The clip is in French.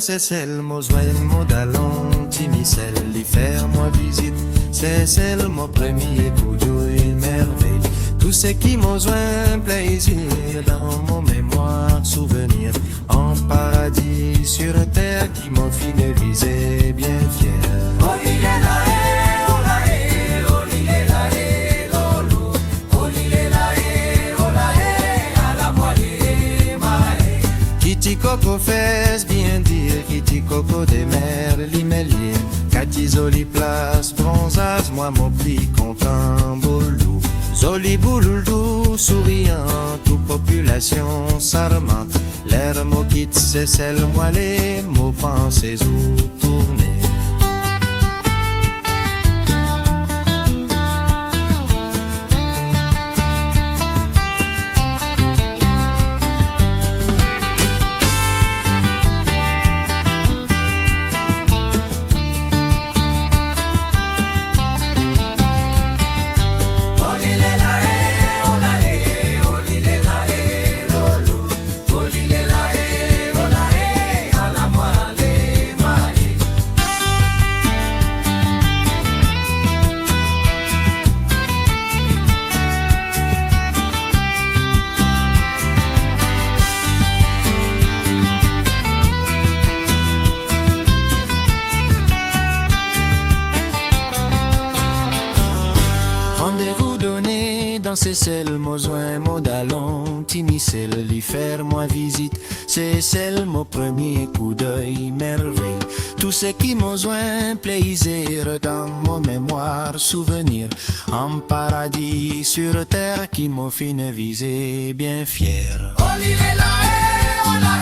c'est celle, mon joie, mon dalon, timicelle, lui faire moi visite. C'est celle, mon premier coup d'œil, merveille. Tout ce qui m'a joint plaisir dans mon mémoire, souvenir. En paradis, sur terre, qui m'ont fini visé, bien fier. Oh, il est là, oh là, oh, il est là, lolo. Oh, il est là, oh là, à la moitié, maé. Kitty Coco fesse bien dire, Kitty Coco des mers, limélier. Cathy Zoli place, bronzage, moi mon pli content, boulou. Zoli bouloulou, souriant, tout population charmante. L'air mot quitte, c'est celle moi les mots pensées ou tourner. Rendez-vous donné dans ces selles, mon joint, mon dalon, timicelle, lui faire moi visite. C'est celle, mon premier coup d'œil, merveille. Tout ce qui m'a joint, plaisir dans mon mémoire, souvenir. En paradis, sur terre, qui m'ont fini visé, bien fier. Oh, il est là, oh là,